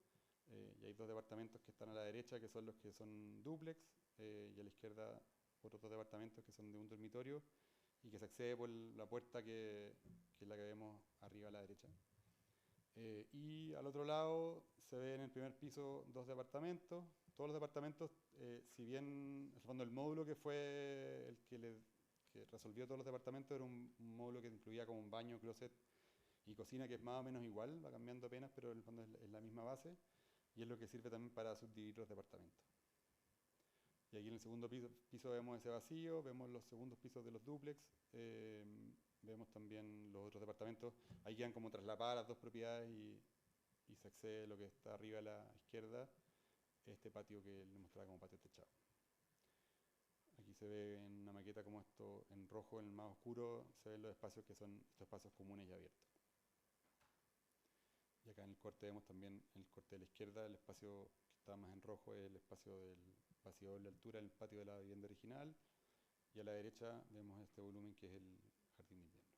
y hay 2 departamentos que están a la derecha, que son los que son dúplex, y a la izquierda otros 2 departamentos que son de un dormitorio y que se accede por la puerta que es la que vemos arriba a la derecha. Y al otro lado se ve en el primer piso 2 departamentos. Todos los departamentos, si bien en el fondo el módulo que fue el que resolvió todos los departamentos era un módulo que incluía como un baño, closet y cocina, que es más o menos igual, va cambiando apenas, pero en el fondo es la misma base, y es lo que sirve también para subdividir los departamentos. Y aquí en el segundo piso vemos ese vacío, vemos los segundos pisos de los dúplex, vemos también los otros departamentos. Ahí quedan como traslapadas las dos propiedades y se accede a lo que está arriba a la izquierda, este patio que les mostraba como patio techado. Aquí se ve en una maqueta como esto en rojo, en el más oscuro, se ven los espacios que son estos espacios comunes y abiertos. Y acá en el corte vemos también, en el corte de la izquierda, el espacio que está más en rojo es el espacio del vacío de doble altura en el patio de la vivienda original. Y a la derecha vemos este volumen que es el jardín de invierno.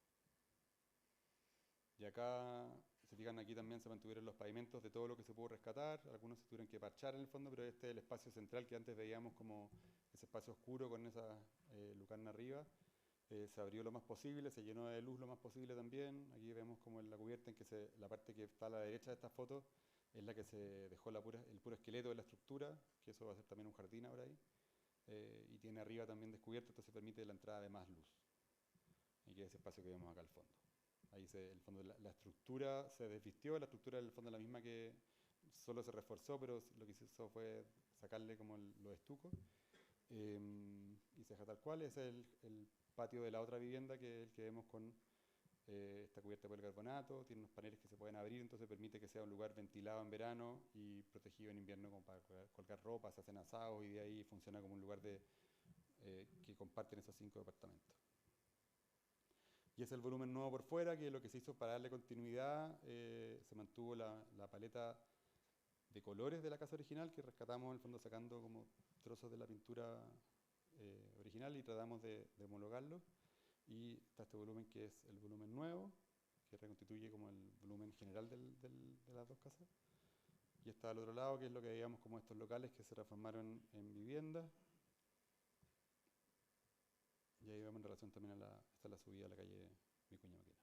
Y acá, se fijan, aquí también se mantuvieron los pavimentos de todo lo que se pudo rescatar. Algunos se tuvieron que parchar en el fondo, pero este es el espacio central que antes veíamos como ese espacio oscuro con esa lucarna arriba. Se abrió lo más posible, se llenó de luz lo más posible también. Aquí vemos como en la cubierta, en que la parte que está a la derecha de esta foto es la que se dejó el puro esqueleto de la estructura, que eso va a ser también un jardín ahora ahí. Y tiene arriba también descubierto, entonces permite la entrada de más luz. Y que es ese espacio que vemos acá al fondo. Ahí el fondo, la estructura se desvistió, la estructura del fondo es la misma que solo se reforzó, pero lo que se hizo fue sacarle como los estucos. Y se deja tal cual. Ese es el patio de la otra vivienda, que es el que vemos con esta cubierta por el carbonato. Tiene unos paneles que se pueden abrir, entonces permite que sea un lugar ventilado en verano y protegido en invierno, como para colgar ropa, se hacen asados, y de ahí funciona como un lugar que comparten esos 5 departamentos. Y es el volumen nuevo por fuera, que lo que se hizo para darle continuidad, se mantuvo la paleta de colores de la casa original, que rescatamos en el fondo sacando como trozos de la pintura original y tratamos de homologarlo. Y está este volumen que es el volumen nuevo, que reconstituye como el volumen general de las dos casas. Y está al otro lado, que es lo que veíamos como estos locales que se transformaron en viviendas. Y ahí vemos en relación también a la subida a la calle Vicuña Maquena.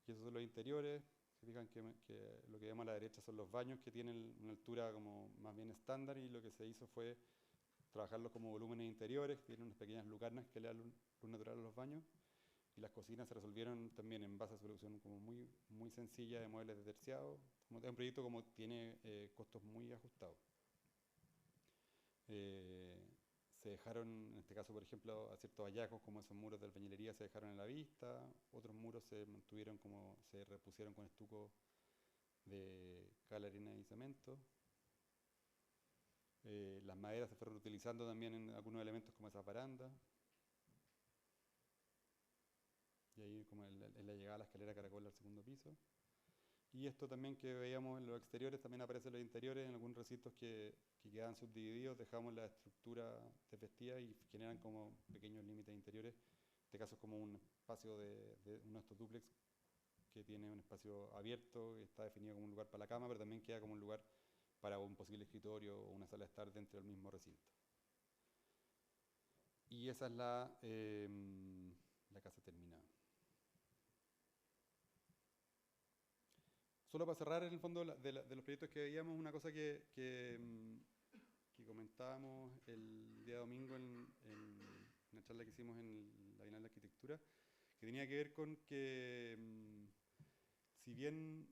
Y esos son los interiores. Se fijan que lo que vemos a la derecha son los baños, que tienen una altura como más bien estándar, y lo que se hizo fue trabajarlos como volúmenes interiores, que tienen unas pequeñas lucarnas que le dan luz natural a los baños. Y las cocinas se resolvieron también en base a solución como muy, muy sencilla de muebles de terciado. Es un proyecto como tiene costos muy ajustados. Se dejaron, en este caso por ejemplo, a ciertos hallazgos como esos muros de albañilería se dejaron en la vista, otros muros se mantuvieron como, se repusieron con estuco de cal, arena y cemento. Las maderas se fueron utilizando también en algunos elementos como esas barandas. Y ahí como en la llegada a la escalera caracol al segundo piso. Y esto también que veíamos en los exteriores, también aparece en los interiores, en algunos recintos que quedan subdivididos, dejamos la estructura desvestida y generan como pequeños límites interiores. En este caso es como un espacio de uno de estos dúplex que tiene un espacio abierto, que está definido como un lugar para la cama, pero también queda como un lugar para un posible escritorio o una sala de estar dentro del mismo recinto. Y esa es la casa terminada. Solo para cerrar, en el fondo, de los proyectos que veíamos, una cosa que comentábamos el día domingo en una charla que hicimos en la Bienal de Arquitectura, que tenía que ver con que, si bien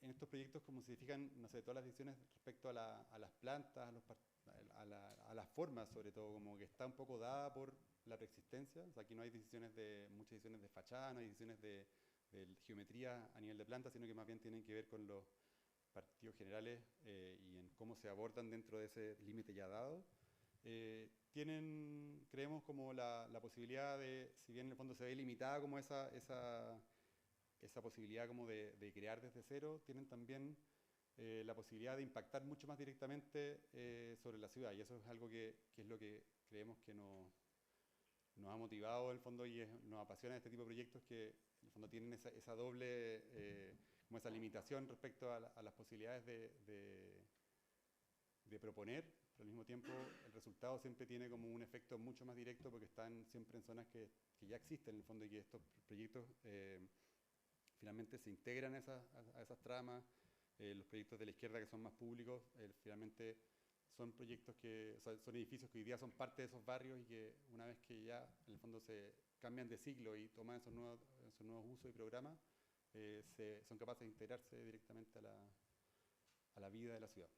en estos proyectos como se fijan, no sé, todas las decisiones respecto a las plantas, a las formas sobre todo, como que está un poco dada por la preexistencia. O sea, aquí no hay muchas decisiones de fachada, no hay decisiones de geometría a nivel de planta, sino que más bien tienen que ver con los partidos generales y en cómo se abordan dentro de ese límite ya dado. Creemos como la posibilidad de, si bien en el fondo se ve limitada como esa posibilidad como de crear desde cero, tienen también la posibilidad de impactar mucho más directamente sobre la ciudad, y eso es algo que es lo que creemos que nos ha motivado en el fondo y nos apasiona este tipo de proyectos, que en el fondo tienen esa doble, como esa limitación respecto a las posibilidades de proponer, pero al mismo tiempo el resultado siempre tiene como un efecto mucho más directo porque están siempre en zonas que ya existen en el fondo y que estos proyectos finalmente se integran a esas tramas. Los proyectos de la izquierda que son más públicos, finalmente son proyectos que, o sea, son edificios que hoy día son parte de esos barrios y que una vez que ya en el fondo se cambian de siglo y toman esos nuevos usos y programas, son capaces de integrarse directamente a la vida de la ciudad.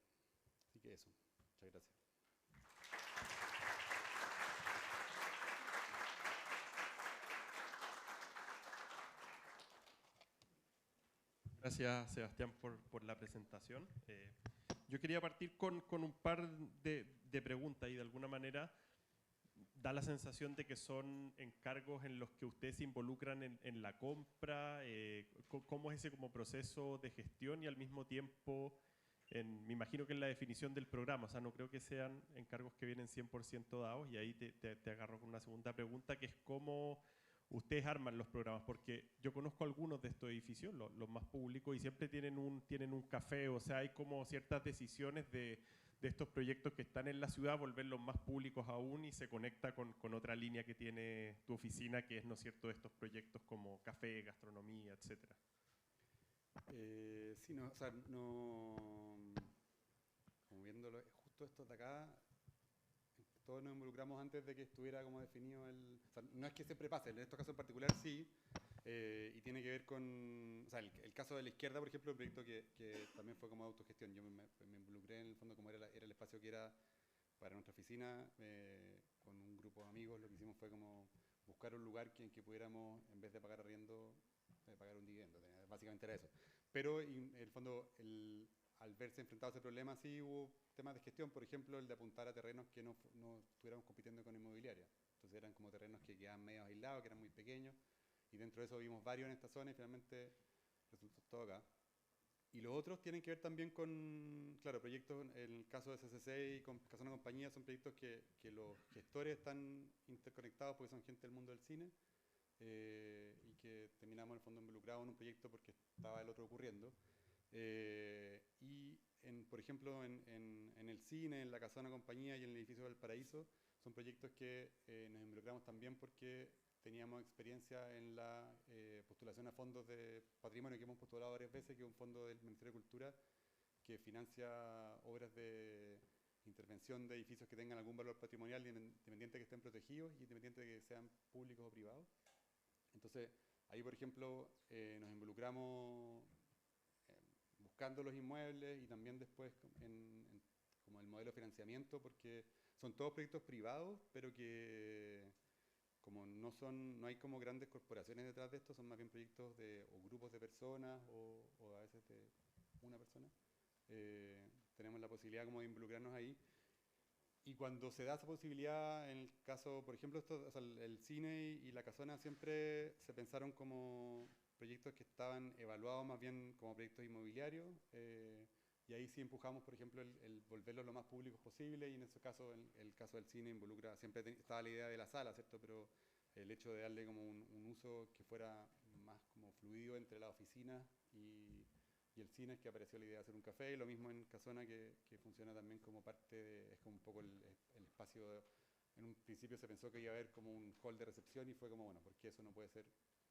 Así que eso, muchas gracias. Gracias, Sebastián, por la presentación. Yo quería partir con un par de preguntas y de alguna manera da la sensación de que son encargos en los que ustedes se involucran en la compra, cómo es ese como proceso de gestión y al mismo tiempo, me imagino que en la definición del programa, o sea, no creo que sean encargos que vienen 100% dados, y ahí te agarro con una segunda pregunta, que es cómo ustedes arman los programas, porque yo conozco algunos de estos edificios, los más públicos, y siempre tienen un café, o sea, hay como ciertas decisiones de estos proyectos que están en la ciudad, volverlos más públicos aún, y se conecta con otra línea que tiene tu oficina, que es, ¿no es cierto?, de estos proyectos como café, gastronomía, etcétera. Sí, no, o sea, no, como viéndolo, justo estos de acá, todos nos involucramos antes de que estuviera como definido el... O sea, no es que siempre pase, en estos casos en particular sí, y tiene que ver con... O sea, el caso de la izquierda, por ejemplo, el proyecto que también fue como autogestión. Yo me involucré en el fondo como era el espacio que era para nuestra oficina, con un grupo de amigos. Lo que hicimos fue como buscar un lugar en que pudiéramos, en vez de pagar arriendo, pagar un dividendo. Básicamente era eso. Pero en el fondo, al verse enfrentado a ese problema, sí hubo temas de gestión, por ejemplo, el de apuntar a terrenos que no estuviéramos compitiendo con inmobiliaria. Entonces eran como terrenos que quedaban medio aislados, que eran muy pequeños, y dentro de eso vimos varios en esta zona y finalmente resultó todo acá. Y los otros tienen que ver también con, claro, proyectos, en el caso de CCC y con Casona Compañía, son proyectos que los gestores están interconectados porque son gente del mundo del cine, y que terminamos en el fondo involucrados en un proyecto porque estaba el otro ocurriendo. Y por ejemplo, en el cine, en la Casona Compañía y en el edificio del Paraíso, son proyectos que nos involucramos también porque teníamos experiencia en la postulación a fondos de patrimonio que hemos postulado varias veces, que es un fondo del Ministerio de Cultura que financia obras de intervención de edificios que tengan algún valor patrimonial, independiente de que estén protegidos y independiente de que sean públicos o privados. Entonces, ahí, por ejemplo, nos involucramos buscando los inmuebles y también después como el modelo de financiamiento, porque son todos proyectos privados, pero que como no hay como grandes corporaciones detrás de esto, son más bien proyectos o grupos de personas o a veces de una persona. Tenemos la posibilidad como de involucrarnos ahí. Y cuando se da esa posibilidad, en el caso, por ejemplo, o sea, el cine y la casona siempre se pensaron como proyectos que estaban evaluados más bien como proyectos inmobiliarios, y ahí sí empujamos, por ejemplo, el volverlos lo más públicos posible, y en ese caso, el caso del cine involucra, siempre estaba la idea de la sala, ¿cierto? Pero el hecho de darle como un uso que fuera más como fluido entre las oficinas y el cine, es que apareció la idea de hacer un café, y lo mismo en Casona, que funciona también como parte es como un poco el espacio, en un principio se pensó que iba a haber como un hall de recepción, y fue como, bueno, ¿por qué eso no puede ser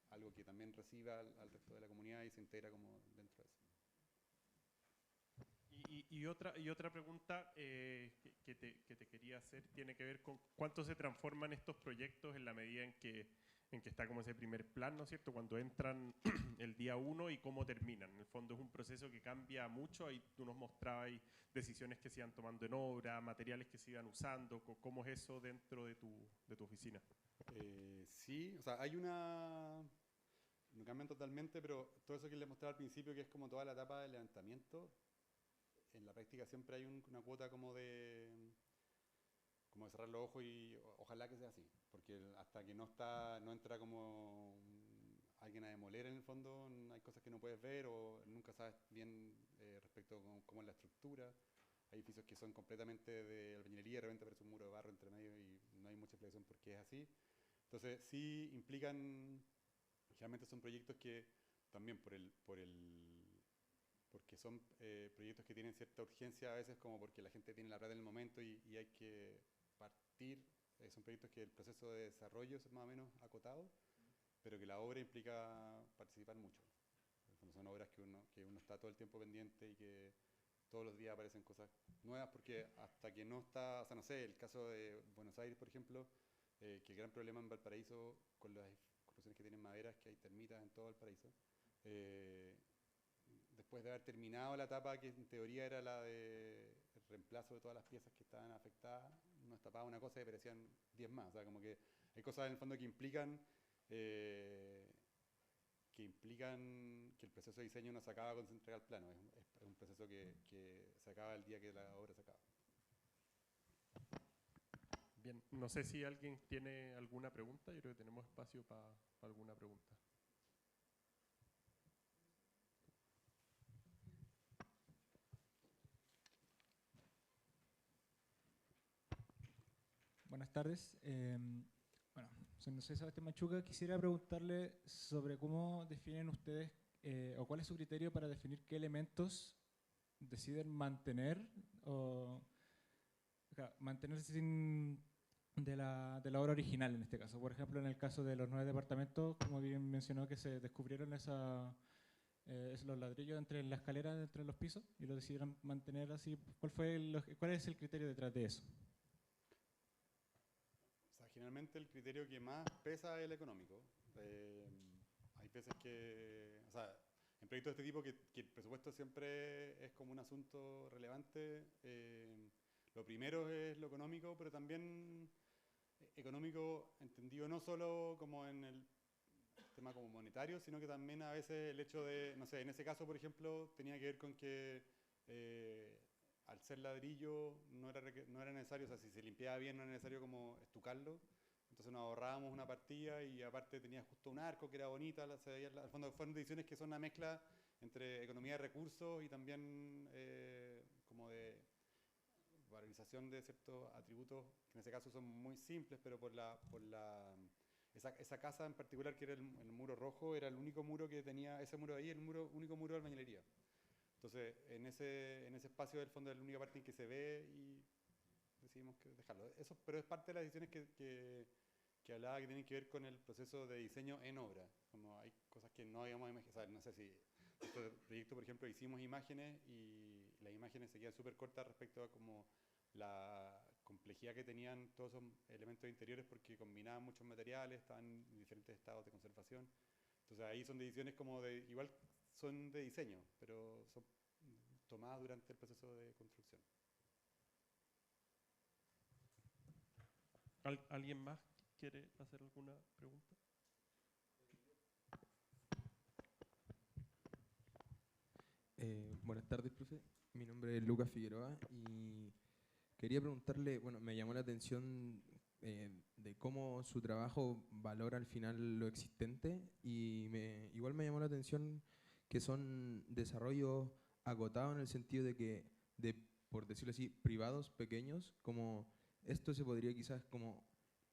algo que también reciba al resto de la comunidad y se integra como dentro de eso? Y otra pregunta que te quería hacer tiene que ver con cuánto se transforman estos proyectos en la medida en que está como ese primer plan, ¿no es cierto? Cuando entran el día 1 y cómo terminan. En el fondo es un proceso que cambia mucho, ahí tú nos mostrabas decisiones que se iban tomando en obra, materiales que se iban usando, ¿cómo es eso dentro de tu oficina? Sí, o sea, no cambian totalmente, pero todo eso que les mostraba al principio, que es como toda la etapa de levantamiento, en la práctica siempre hay una cuota como de cerrar los ojos, y ojalá que sea así, porque hasta que no entra como alguien a demoler en el fondo, hay cosas que no puedes ver o nunca sabes bien respecto a cómo es la estructura. Hay edificios que son completamente de albañilería, de repente aparece un muro de barro entre medio y no hay mucha explicación por qué es así. Entonces sí implican, generalmente son proyectos que también por porque son proyectos que tienen cierta urgencia a veces, como porque la gente tiene la plata en el momento y hay que partir. Son proyectos que el proceso de desarrollo es más o menos acotado, pero que la obra implica participar mucho. En el fondo son obras que uno está todo el tiempo pendiente y que todos los días aparecen cosas nuevas, porque hasta que no está, o sea, no sé, el caso de Buenos Aires, por ejemplo, que el gran problema en Valparaíso con las construcciones que tienen madera es que hay termitas en todo Valparaíso. Eh, Después de haber terminado la etapa que en teoría era la de el reemplazo de todas las piezas que estaban afectadas, nos tapaba una cosa y aparecían 10 más. O sea, como que hay cosas en el fondo que implican que el proceso de diseño no se acaba cuando se entrega el plano. Es un proceso que se acaba el día que la obra se acaba. Bien, no sé si alguien tiene alguna pregunta. Yo creo que tenemos espacio para alguna pregunta. Buenas tardes. Bueno, soy Sebastián Machuca. Quisiera preguntarle sobre cómo definen ustedes o cuál es su criterio para definir qué elementos deciden mantener o mantenerse sin de la obra original en este caso. Por ejemplo, en el caso de los 9 departamentos, como bien mencionó, que se descubrieron los ladrillos entre la escalera, entre los pisos, y lo decidieron mantener así. ¿Cuál es el criterio detrás de eso? O sea, generalmente el criterio que más pesa es el económico. Hay veces que, o sea, en proyectos de este tipo que el presupuesto siempre es como un asunto relevante. Lo primero es lo económico, pero también económico entendido no solo como en el tema como monetario, sino que también a veces el hecho de, no sé, en ese caso, por ejemplo, tenía que ver con que al ser ladrillo no era necesario, o sea, si se limpiaba bien no era necesario como estucarlo, entonces nos ahorrábamos una partida y aparte tenía justo un arco que era bonita, al fondo fueron decisiones que son una mezcla entre economía de recursos y también como de valorización de ciertos atributos, que en ese caso son muy simples, pero esa casa en particular, que era el muro rojo, era el único muro que tenía, ese muro ahí, único muro de albañilería. Entonces, en ese espacio del fondo es la única parte en que se ve y decidimos dejarlo. Eso, pero es parte de las decisiones que hablaba que tienen que ver con el proceso de diseño en obra. Como hay cosas que no habíamos imaginado, no sé si este proyecto, por ejemplo, hicimos imágenes y las imágenes se quedan súper cortas respecto a como la complejidad que tenían todos esos elementos interiores porque combinaban muchos materiales, estaban en diferentes estados de conservación. Entonces ahí son decisiones como igual son de diseño, pero son tomadas durante el proceso de construcción. ¿Alguien más quiere hacer alguna pregunta? Buenas tardes, profe. Mi nombre es Lucas Figueroa y quería preguntarle, bueno, me llamó la atención de cómo su trabajo valora al final lo existente y igual me llamó la atención que son desarrollos acotados en el sentido de que, por decirlo así, privados, pequeños, como esto se podría quizás como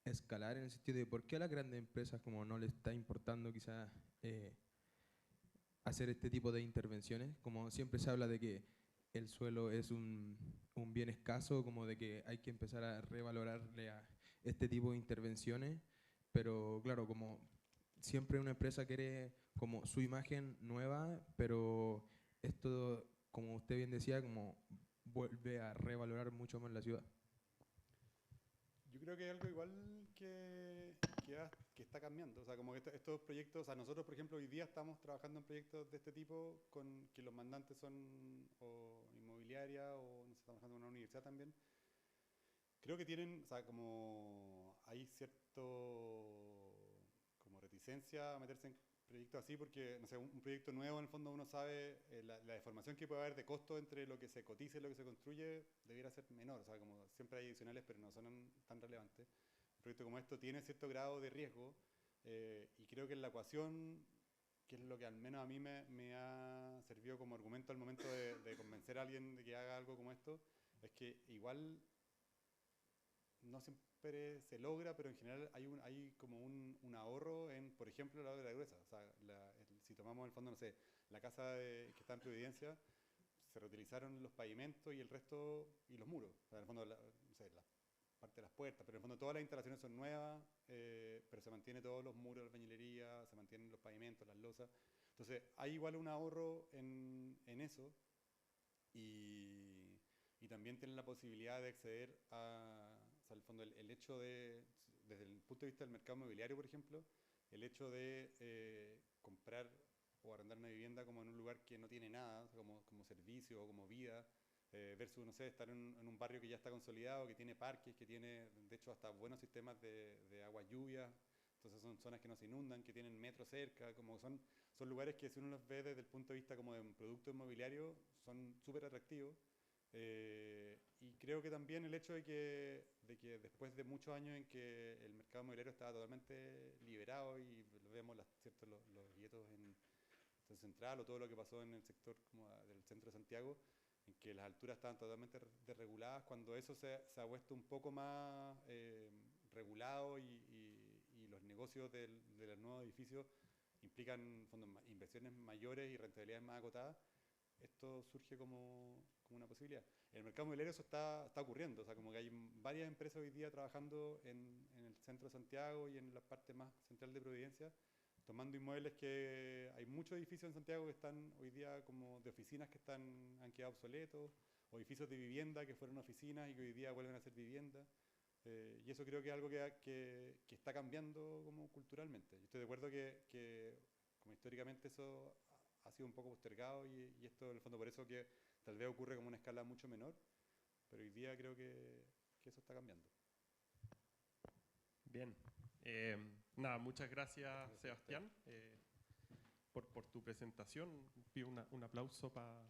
escalar en el sentido de por qué a las grandes empresas como no les está importando quizás hacer este tipo de intervenciones, como siempre se habla de que el suelo es un bien escaso, como de que hay que empezar a revalorarle a este tipo de intervenciones, pero claro, como siempre una empresa quiere como su imagen nueva, pero esto, como usted bien decía, como vuelve a revalorar mucho más la ciudad. Yo creo que hay algo igual que está cambiando. O sea, como que estos proyectos, o sea, nosotros, por ejemplo, hoy día estamos trabajando en proyectos de este tipo con que los mandantes son o inmobiliaria o no sé, estamos trabajando en una universidad también. Creo que tienen, o sea, como hay como reticencia a meterse en proyectos así porque, no sé, un proyecto nuevo en el fondo uno sabe la deformación que puede haber de costo entre lo que se cotiza y lo que se construye debiera ser menor, o sea, como siempre hay adicionales pero no son tan relevantes. Un proyecto como esto tiene cierto grado de riesgo y creo que en la ecuación, que es lo que al menos a mí me ha servido como argumento al momento de convencer a alguien de que haga algo como esto, es que igual no siempre se logra, pero en general hay como un ahorro en, por ejemplo, la obra gruesa. O sea, si tomamos el fondo, no sé, la casa que está en Providencia, se reutilizaron los pavimentos y el resto, y los muros. O sea, en el fondo, no sé, la parte de las puertas, pero en el fondo todas las instalaciones son nuevas, pero se mantiene todos los muros, la albañilería, se mantienen los pavimentos, las losas. Entonces, hay igual un ahorro en eso, y también tienen la posibilidad de acceder a, o sea, en el fondo, el hecho de, desde el punto de vista del mercado inmobiliario, por ejemplo, el hecho de comprar o arrendar una vivienda como en un lugar que no tiene nada, como servicio o como vida, versus, no sé, estar en un barrio que ya está consolidado, que tiene parques, que tiene, de hecho, hasta buenos sistemas de agua lluvia, entonces son zonas que no se inundan, que tienen metro cerca, como son lugares que si uno los ve desde el punto de vista como de un producto inmobiliario, son súper atractivos. Y creo que también el hecho de que después de muchos años en que el mercado inmobiliario estaba totalmente liberado y vemos los guetos en Central o todo lo que pasó en el sector como del centro de Santiago, en que las alturas estaban totalmente desreguladas, cuando eso se ha puesto un poco más regulado y los negocios de los nuevos edificios implican en fondo, inversiones mayores y rentabilidades más acotadas, esto surge como una posibilidad. En el mercado inmobiliario eso está ocurriendo, o sea, como que hay varias empresas hoy día trabajando en el centro de Santiago y en la parte más central de Providencia, tomando inmuebles que hay muchos edificios en Santiago que están hoy día como de oficinas que han quedado obsoletos, o edificios de vivienda que fueron oficinas y que hoy día vuelven a ser vivienda. Y eso creo que es algo que está cambiando como culturalmente. Yo estoy de acuerdo que como históricamente eso ha sido un poco postergado y esto en el fondo por eso que tal vez ocurre como una escala mucho menor, pero hoy día creo que eso está cambiando. Bien. Nada, muchas gracias, Sebastián, por tu presentación. Pido un aplauso para...